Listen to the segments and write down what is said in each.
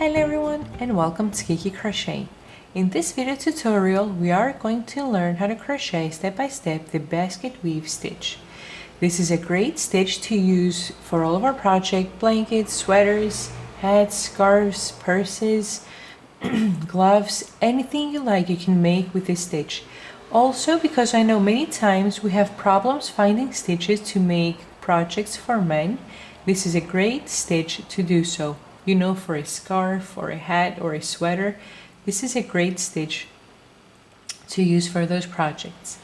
Hello everyone and welcome to Kiki Crochet. In this video tutorial we are going to learn how to crochet step by step the basket weave stitch. This is a great stitch to use for all of our project: blankets, sweaters, hats, scarves, purses, gloves, anything you like you can make with this stitch. Also, because I know many times we have problems finding stitches to make projects for men, this is a great stitch to do so. You know, for a scarf or a hat or a sweater, this is a great stitch to use for those projects.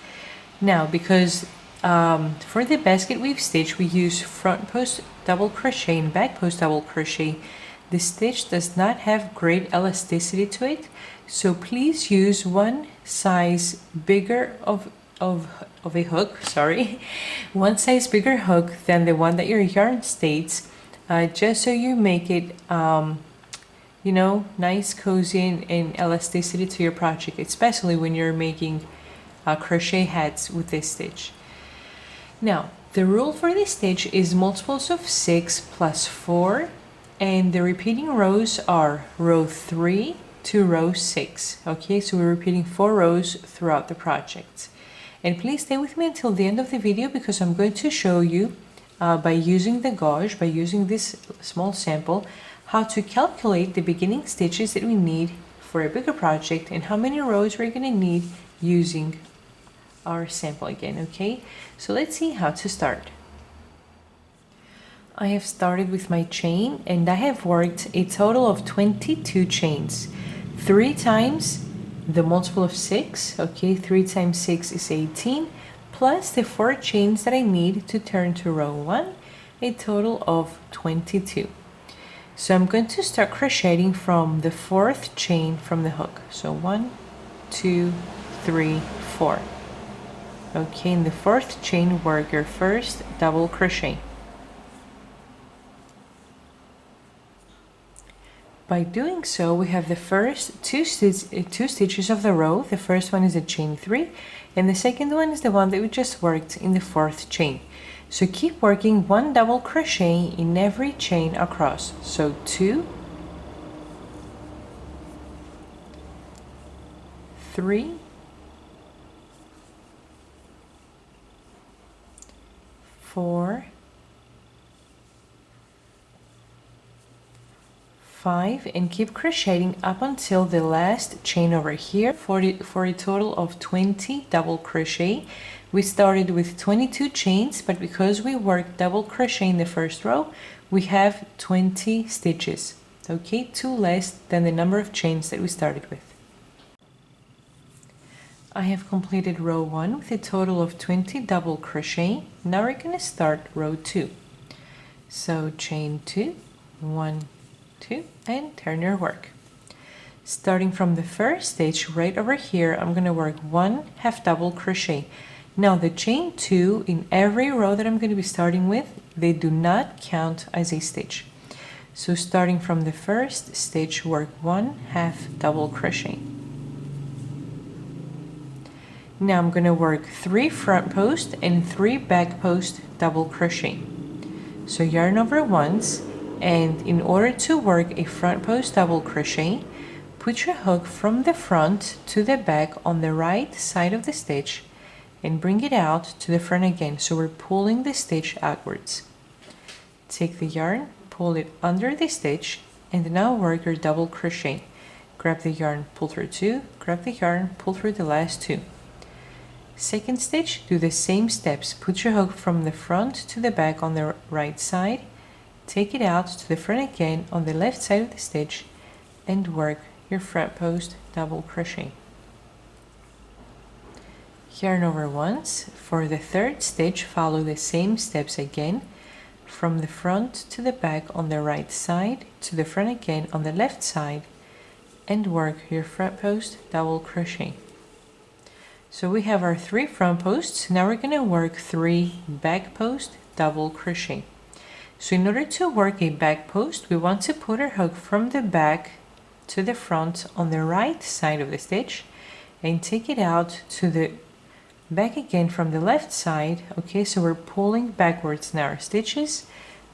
Now, because for the basket weave stitch we use front post double crochet and back post double crochet, the stitch does not have great elasticity to it, so please use one size bigger of a hook, one size bigger hook than the one that your yarn states, just so you make it you know, nice, cozy, and elasticity to your project, especially when you're making crochet hats with this stitch. Now, the rule for this stitch is multiples of 6 plus 4, and the repeating rows are row 3 to row 6. Okay, so we're repeating 4 rows throughout the project. And please stay with me until the end of the video, because I'm going to show you by using the gauge, by using this small sample, how to calculate the beginning stitches that we need for a bigger project and how many rows we're going to need using our sample again. Okay, so let's see how to start. I have started with my chain and I have worked a total of 22 chains, 3 times the multiple of 6. Okay, 3 times 6 is 18, plus the 4 chains that I need to turn to row 1, a total of 22. So I'm going to start crocheting from the 4th chain from the hook. So 1, 2, 3, 4. Okay, in the 4th chain work your first double crochet. By doing so, we have the first two stitches of the row. The first one is a chain 3, and the second one is the one that we just worked in the 4th chain. So keep working 1 double crochet in every chain across. So 2, 3, 4, 5, and keep crocheting up until the last chain over here for a total of 20 double crochet. We started with 22 chains, but because we worked double crochet in the first row, we have 20 stitches. Okay, 2 less than the number of chains that we started with. I have completed row 1 with a total of 20 double crochet. Now we're going to start row 2. So chain 2, 1, 2, and turn your work. Starting from the first stitch right over here, I'm going to work 1 half double crochet. Now the chain 2 in every row that I'm going to be starting with, they do not count as a stitch. So starting from the first stitch, work 1 half double crochet. Now I'm going to work 3 front post and 3 back post double crochet. So yarn over once, and in order to work a front post double crochet, put your hook from the front to the back on the right side of the stitch and bring it out to the front again, so we're pulling the stitch outwards. Take the yarn, pull it under the stitch, and now work your double crochet. Grab the yarn, pull through 2, grab the yarn, pull through the last 2. Second stitch, do the same steps. Put your hook from the front to the back on the right side, take it out to the front again on the left side of the stitch, and work your front post double crochet. Yarn over once. For the third stitch, follow the same steps again, from the front to the back on the right side, to the front again on the left side, and work your front post double crochet. So we have our 3 front posts. Now we're going to work 3 back post double crochet. So in order to work a back post, we want to put our hook from the back to the front on the right side of the stitch and take it out to the back again from the left side. Okay, so we're pulling backwards in our stitches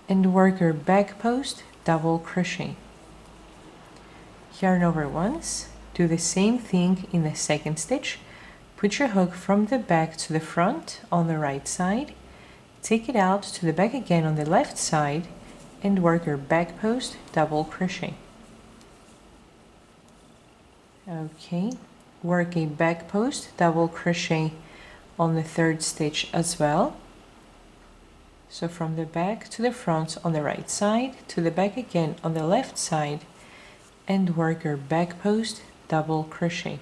and work our back post double crochet. yarn over once, do the same thing in the second stitch, put your hook from the back to the front on the right side, take it out to the back again on the left side, and work your back post double crochet. Okay, work a back post double crochet on the third stitch as well. So from the back to the front on the right side, to the back again on the left side, and work your back post double crochet.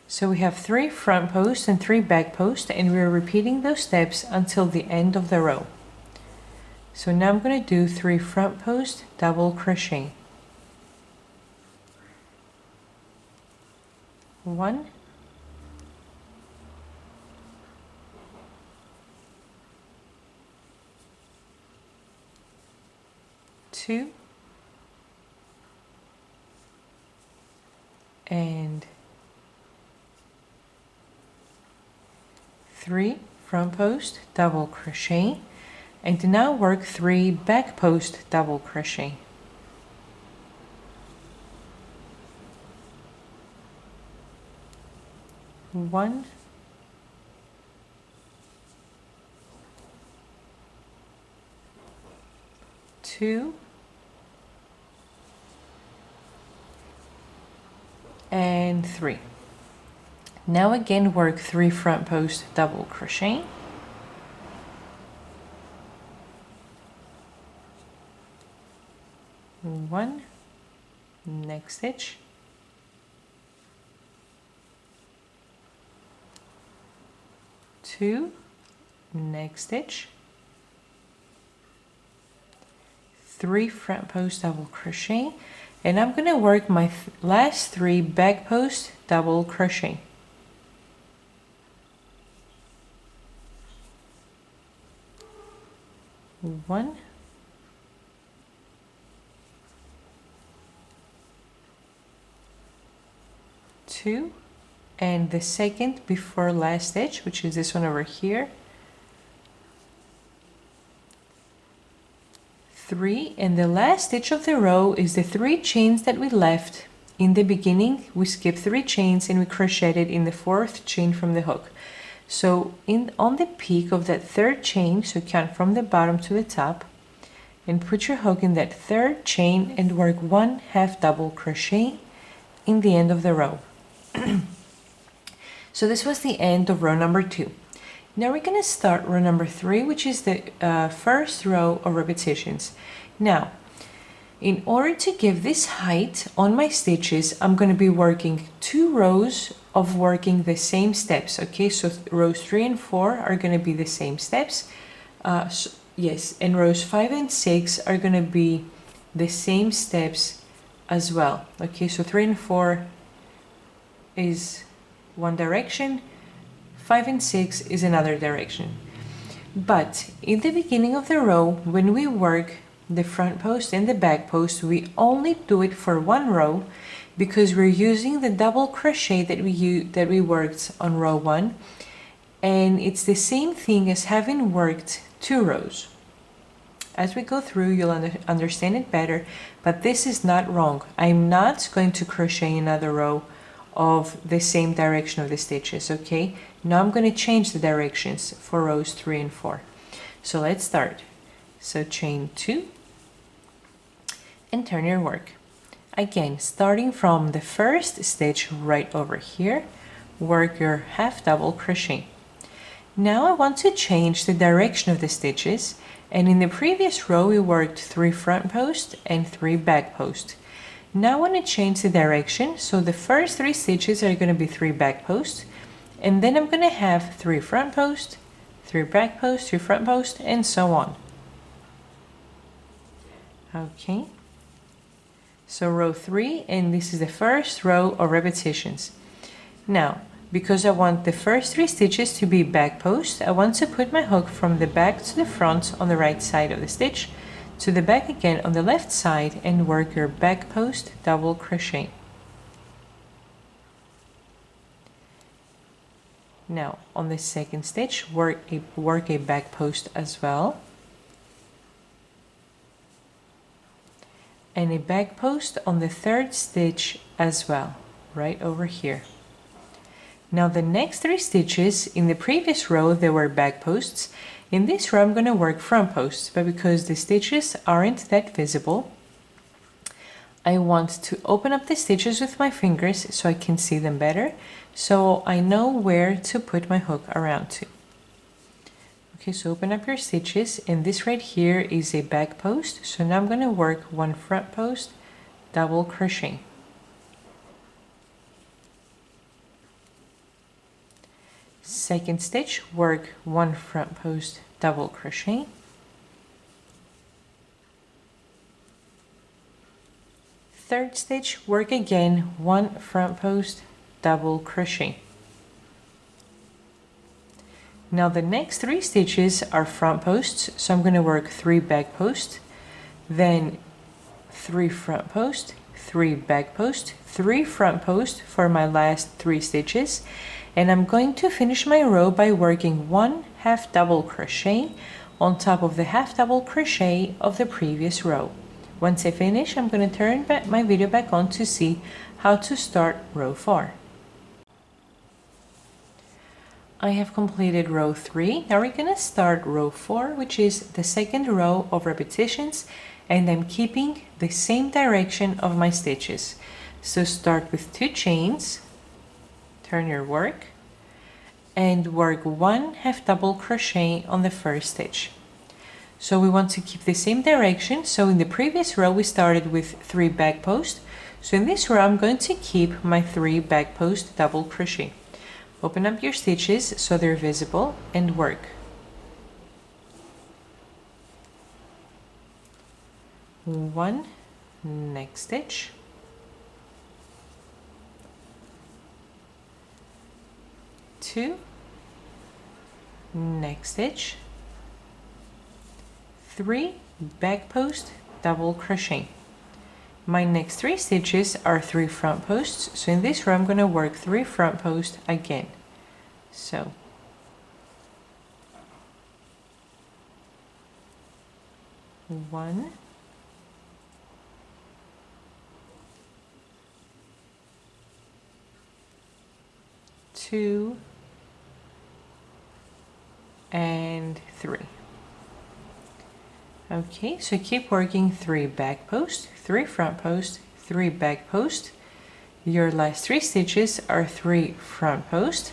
So we have 3 front posts and 3 back posts, and we're repeating those steps until the end of the row. So now I'm going to do 3 front posts double crochet. 1, 2, and 3 front post double crochet, and now work 3 back post double crochet. 1, 2, and 3. Now again work 3 front post double crochet. 1, next stitch, 2, next stitch, 3 front post double crochet, and I'm going to work my last 3 back post double crochet. 1, 2, and the second before last stitch, which is this one over here, 3, and the last stitch of the row is the 3 chains that we left in the beginning. We skipped 3 chains and we crocheted in the 4th chain from the hook. So on the peak of that 3rd chain, so count from the bottom to the top, and put your hook in that 3rd chain and work 1 half double crochet in the end of the row. So this was the end of row number 2. Now we're going to start row number 3, which is the first row of repetitions. Now, in order to give this height on my stitches, I'm going to be working 2 rows of working the same steps. Okay, so rows 3 and 4 are going to be the same steps. Yes, and rows 5 and 6 are going to be the same steps as well. Okay, so 3 and 4 is one direction, 5 and 6 is another direction. But in the beginning of the row, when we work the front post and the back post, we only do it for 1 row because we're using the double crochet that we worked on row 1, and it's the same thing as having worked 2 rows. As we go through, you'll understand it better, but this is not wrong. I'm not going to crochet another row of the same direction of the stitches. Okay, now I'm going to change the directions for rows 3 and 4. So let's start. So chain 2 and turn your work. Again, starting from the first stitch right over here, work your half double crochet. Now I want to change the direction of the stitches, and in the previous row we worked 3 front posts and 3 back posts. Now I want to change the direction, so the first 3 stitches are going to be 3 back posts, and then I'm going to have 3 front posts, 3 back posts, 3 front posts, and so on. Okay, so row 3, and this is the first row of repetitions. Now, because I want the first 3 stitches to be back posts, I want to put my hook from the back to the front on the right side of the stitch, to the back again on the left side, and work your back post double crochet. Now on the second stitch, work a back post as well, and a back post on the third stitch as well, right over here. Now the next 3 stitches, in the previous row there were back posts. In this row I'm going to work front posts, but because the stitches aren't that visible, I want to open up the stitches with my fingers so I can see them better, so I know where to put my hook around to. Okay, so open up your stitches, and this right here is a back post, so now I'm going to work 1 front post, double crochet. Second stitch, work 1 front post, double crochet. Third stitch, work again 1 front post, double crochet. Now the next 3 stitches are front posts, so I'm going to work 3 back posts, then 3 front posts, 3 back posts, 3 front posts for my last 3 stitches, and I'm going to finish my row by working 1 half double crochet on top of the half double crochet of the previous row. Once I finish, I'm going to turn my video back on to see how to start row 4. I have completed row 3. Now we're going to start row 4, which is the second row of repetitions, and I'm keeping the same direction of my stitches. So start with 2 chains, turn your work, and work 1 half double crochet on the first stitch. So we want to keep the same direction. So in the previous row we started with 3 back posts. So in this row I'm going to keep my 3 back post double crochet. Open up your stitches so they're visible and work. 1, next stitch, 2, next stitch, 3 back post double crochet. My next 3 stitches are 3 front posts, so in this row I'm going to work 3 front posts again. So 1, 2, and 3. Okay, so keep working 3 back posts, 3 front posts, 3 back posts. Your last 3 stitches are 3 front posts,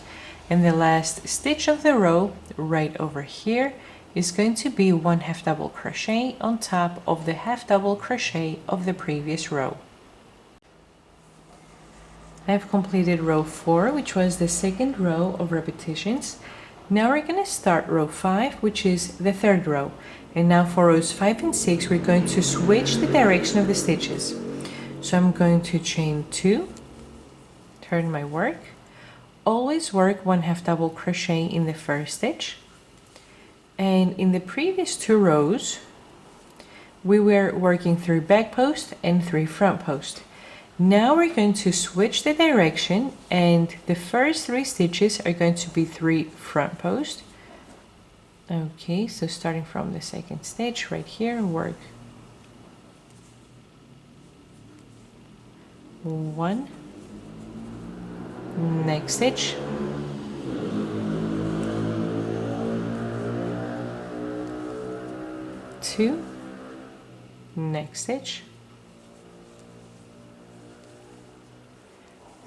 and the last stitch of the row right over here is going to be 1 half double crochet on top of the half double crochet of the previous row. I have completed row 4, which was the second row of repetitions. Now we're going to start row 5, which is the third row. And now for rows 5 and 6, we're going to switch the direction of the stitches. So I'm going to chain 2, turn my work, always work 1 half double crochet in the first stitch. And in the previous 2 rows, we were working 3 back posts and 3 front posts. Now we're going to switch the direction, and the first 3 stitches are going to be 3 front posts. Okay, so starting from the second stitch right here, work 1, next stitch, 2, next stitch,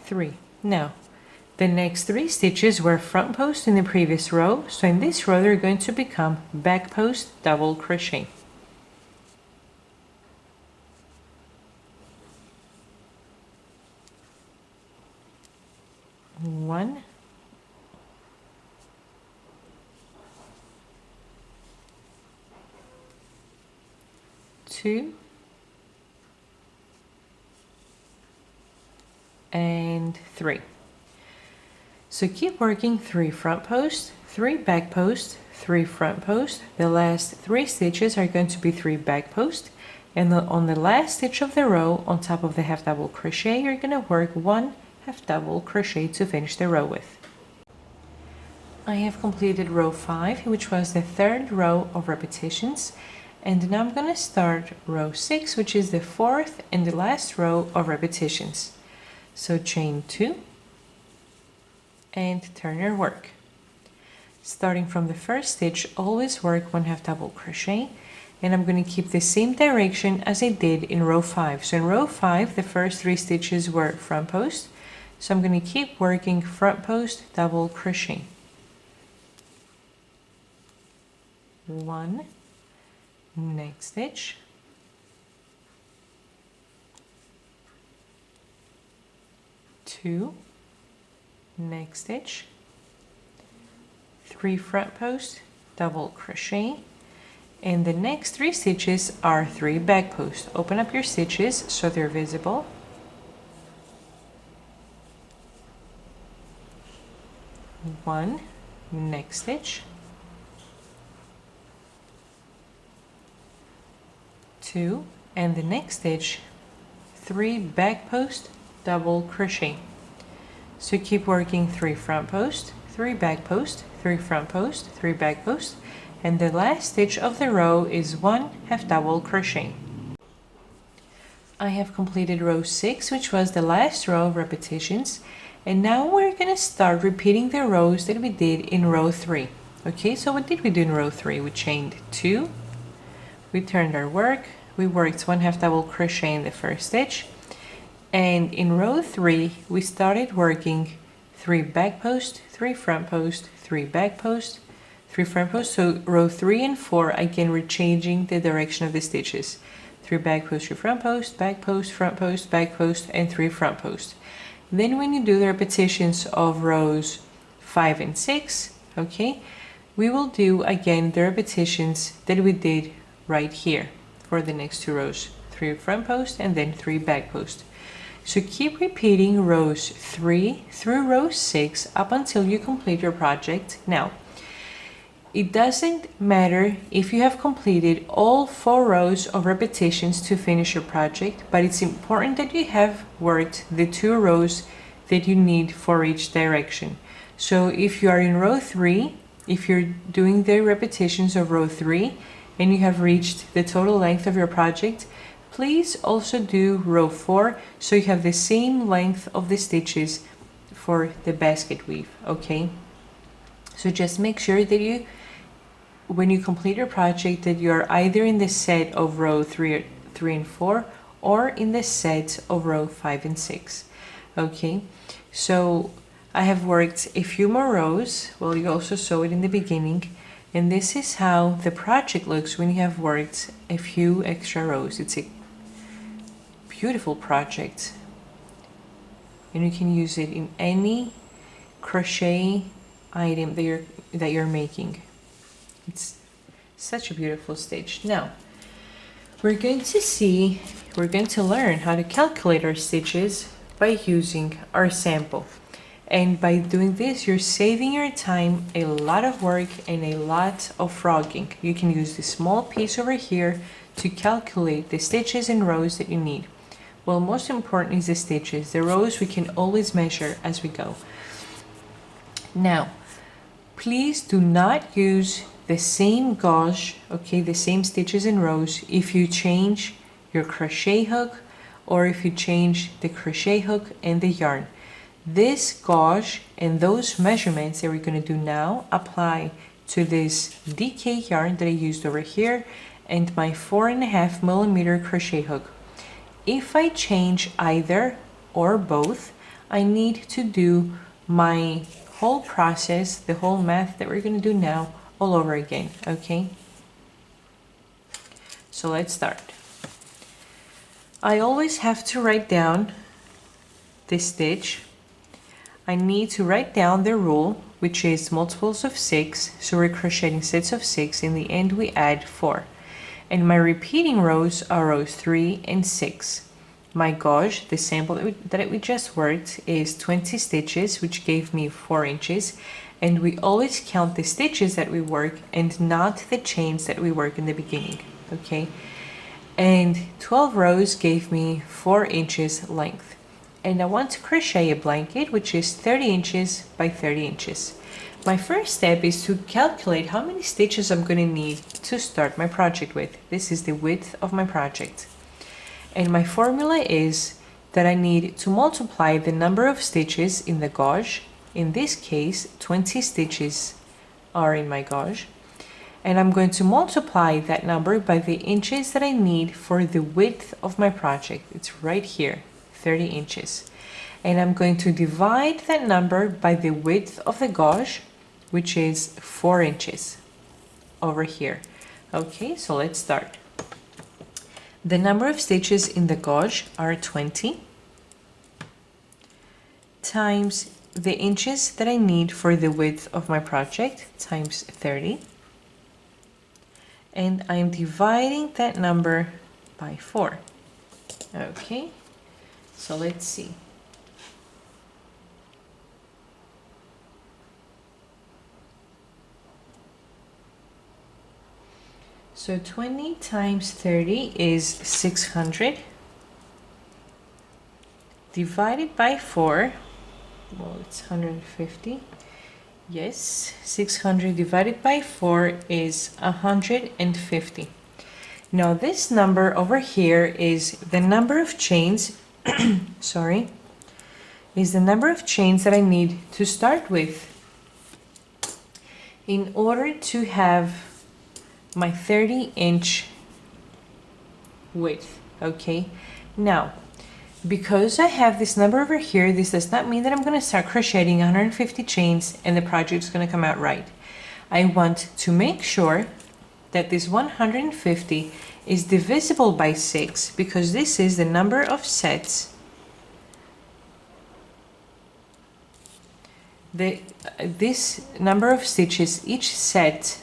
3. Now the next 3 stitches were front post in the previous row, so in this row they're going to become back post double crochet. One, 2, and 3. So keep working 3 front posts, 3 back posts, 3 front posts. The last 3 stitches are going to be 3 back posts, and on the last stitch of the row on top of the half double crochet you're going to work 1 half double crochet to finish the row with. I have completed row 5, which was the third row of repetitions, And now I'm going to start row 6, which is the fourth and the last row of repetitions. So chain 2 and turn your work. Starting from the first stitch, always work 1/2 double crochet, and I'm going to keep the same direction as I did in row 5. So in row 5, the first 3 stitches were front post, so I'm going to keep working front post double crochet. 1, next stitch, 2, next stitch, 3 front post double crochet, and the next 3 stitches are 3 back post. Open up your stitches so they're visible. 1, next stitch, 2, and the next stitch, 3 back post double crochet. So keep working 3 front post, 3 back post, 3 front post, 3 back post, and the last stitch of the row is 1/2 double crochet. I have completed row 6, which was the last row of repetitions, and now we're going to start repeating the rows that we did in row 3. Okay, so what did we do in row 3? We chained 2, we turned our work, we worked 1/2 double crochet in the first stitch, and in row 3 we started working 3 back post, 3 front post, 3 back post, 3 front post. So row 3 and 4, again we're changing the direction of the stitches. 3 back post, 3 front post, back post, front post, back post, and 3 front post. Then when you do the repetitions of rows 5 and 6, okay, we will do again the repetitions that we did right here for the next 2 rows. 3 front post and then 3 back post. So keep repeating rows 3 through row 6 up until you complete your project. Now, it doesn't matter if you have completed all 4 rows of repetitions to finish your project, but it's important that you have worked the 2 rows that you need for each direction. So if you are in row 3, if you're doing the repetitions of row 3 and you have reached the total length of your project, please also do row 4 so you have the same length of the stitches for the basket weave, okay? So just make sure that you, when you complete your project, that you are either in the set of row 3 and 4 or in the set of row 5 and 6, okay? So I have worked a few more rows. Well, you also saw it in the beginning, and this is how the project looks when you have worked a few extra rows. It's a beautiful project, and you can use it in any crochet item that you're making. It's such a beautiful stitch. Now we're going to learn how to calculate our stitches by using our sample, and by doing this you're saving your time a lot of work and a lot of frogging. You can use this small piece over here to calculate the stitches and rows that you need. Well, most important is the stitches. The rows we can always measure as we go. Now, please do not use the same gauge, okay, the same stitches and rows if you change your crochet hook or if you change the crochet hook and the yarn. This gauge and those measurements that we're going to do now apply to this DK yarn that I used over here and my 4.5 millimeter crochet hook. If I change either or both, I need to do my whole process, the whole math that we're going to do now, all over again, okay? So let's start. I always have to write down the stitch. I need to write down the rule, which is multiples of 6, so we're crocheting sets of 6. In the end we add 4. And my repeating rows are rows 3 and 6. My gauge, the sample that we just worked, is 20 stitches, which gave me 4 inches. And we always count the stitches that we work and not the chains that we work in the beginning, okay? And 12 rows gave me 4 inches length. And I want to crochet a blanket, which is 30 inches by 30 inches. My first step is to calculate how many stitches I'm going to need to start my project with. This is the width of my project. And my formula is that I need to multiply the number of stitches in the gauge. In this case, 20 stitches are in my gauge. And I'm going to multiply that number by the inches that I need for the width of my project. It's right here, 30 inches. And I'm going to divide that number by the width of the gauge, which is 4 inches over here. Okay, so let's start. The number of stitches in the gauge are 20 times the inches that I need for the width of my project times 30. And I'm dividing that number by 4. Okay, so let's see. So 20 times 30 is 600 divided by 4, well, it's 150. Yes, 600 divided by 4 is 150. Now this number over here is the number of chains, sorry, is the number of chains that I need to start with in order to have my 30-inch width. Okay, now because I have this number over here, this does not mean that I'm going to start crocheting 150 chains and the project is going to come out right. I want to make sure that this 150 is divisible by 6, because this is the number of sets this number of stitches each set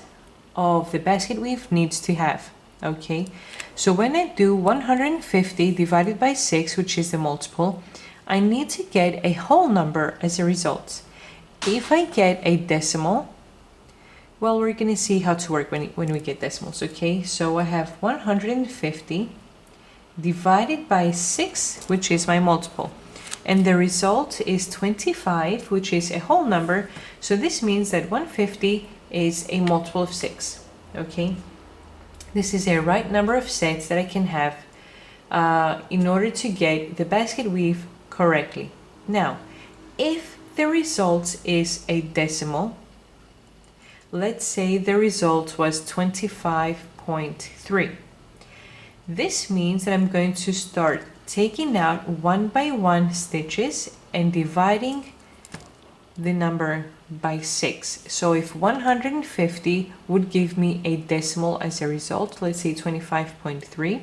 of the basket weave needs to have. Okay, so when I do 150 divided by 6, which is the multiple, I need to get a whole number as a result. If I get a decimal, well, we're going to see how to work when we get decimals. Okay, so I have 150 divided by 6, which is my multiple, and the result is 25, which is a whole number. So this means that 150 is a multiple of 6. Okay, this is a right number of sets that I can have in order to get the basket weave correctly. Now, if the result is a decimal, let's say the result was 25.3. This means that I'm going to start taking out 1 by 1 stitches and dividing the number by 6. So if 150 would give me a decimal as a result, let's say 25.3,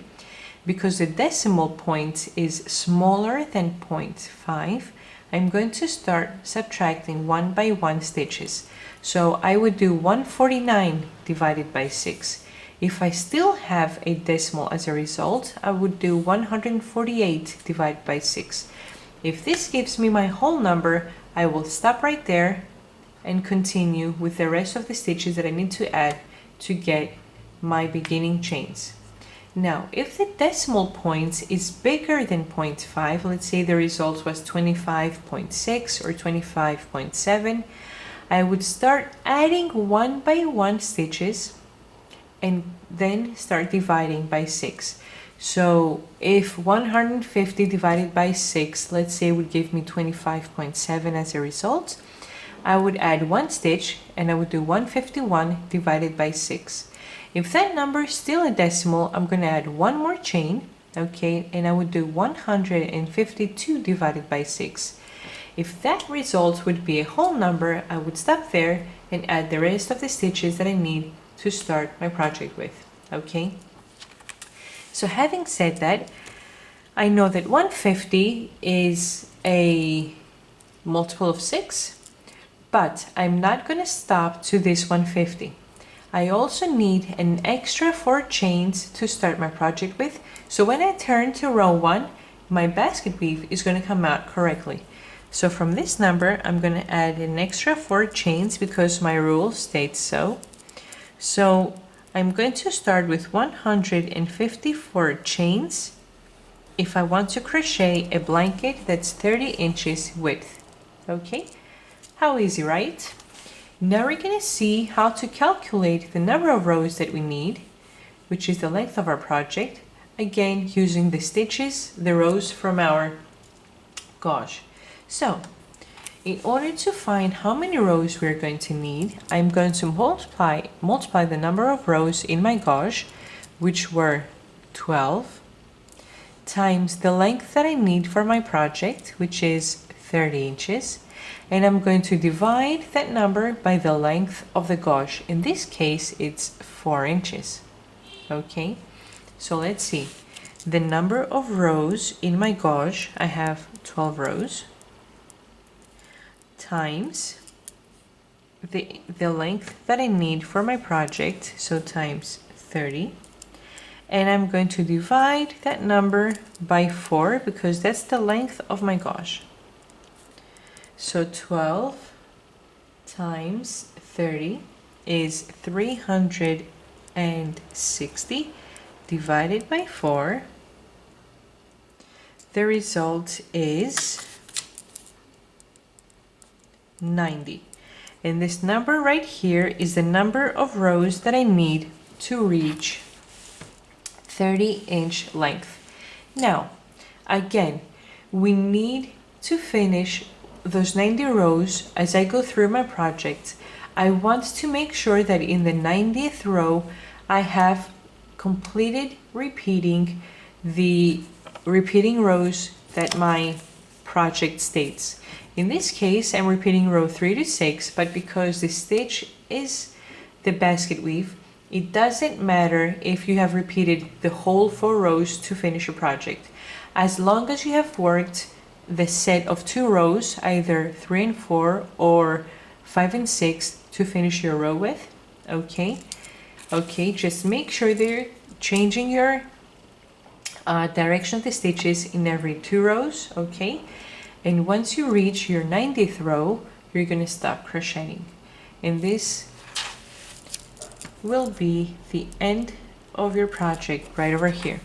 because the decimal point is smaller than 0.5, I'm going to start subtracting 1 by 1 stitches. So I would do 149 divided by 6. If I still have a decimal as a result, I would do 148 divided by 6. If this gives me my whole number, I will stop right there and continue with the rest of the stitches that I need to add to get my beginning chains. Now, if the decimal point is bigger than 0.5, let's say the result was 25.6 or 25.7, I would start adding 1 by 1 stitches and then start dividing by 6. So if 150 divided by 6, let's say, would give me 25.7 as a result, I would add 1 stitch and I would do 151 divided by 6. If that number is still a decimal, I'm going to add 1 more chain, okay, and I would do 152 divided by 6. If that result would be a whole number, I would stop there and add the rest of the stitches that I need to start my project with. Okay, so having said that, I know that 150 is a multiple of 6, but I'm not going to stop to this 150. I also need an extra 4 chains to start my project with, so when I turn to row 1, my basket weave is going to come out correctly. So from this number, I'm going to add an extra 4 chains because my rule states so. So I'm going to start with 154 chains if I want to crochet a blanket that's 30 inches width. Okay, how easy, right? Now we're going to see how to calculate the number of rows that we need, which is the length of our project, again using the stitches, the rows from our gauge. So in order to find how many rows we're going to need, I'm going to multiply the number of rows in my gauge, which were 12, times the length that I need for my project, which is 30 inches, and I'm going to divide that number by the length of the gauge. In this case, it's 4 inches. Okay, so let's see. The number of rows in my gauge, I have 12 rows, times the length that I need for my project, so times 30. And I'm going to divide that number by 4 because that's the length of my gauge. So 12 times 30 is 360 divided by 4. The result is 90. And this number right here is the number of rows that I need to reach 30-inch length. Now, again, we need to finish those 90 rows. As I go through my project, I want to make sure that in the 90th row, I have completed repeating the repeating rows that my project states. In this case, I'm repeating row 3 to 6, but because the stitch is the basket weave, it doesn't matter if you have repeated the whole 4 rows to finish your project. As long as you have worked the set of 2 rows, either 3 and 4 or 5 and 6 to finish your row with, okay? Okay, just make sure that you're changing your direction of the stitches in every 2 rows, okay? And once you reach your 90th row, you're going to stop crocheting. And this will be the end of your project right over here.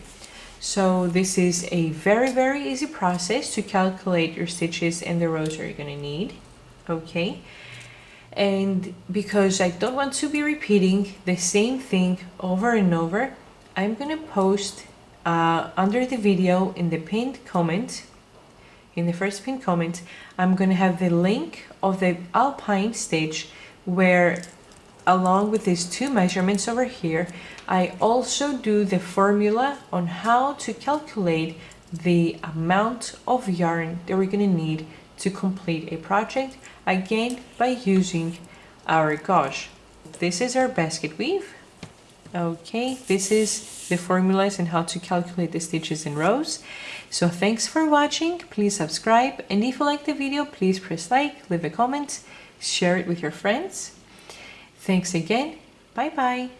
So this is a very, very easy process to calculate your stitches and the rows that you're going to need, okay? And because I don't want to be repeating the same thing over and over, I'm going to post under the video in the pinned comment, in the first pinned comment, I'm going to have the link of the alpine stitch where, along with these 2 measurements over here, I also do the formula on how to calculate the amount of yarn that we're going to need to complete a project, again by using our gauge. This is our basket weave. Okay, this is the formulas and how to calculate the stitches in rows. So thanks for watching. Please subscribe, and if you like the video, please press like, leave a comment, share it with your friends. Thanks again. Bye bye.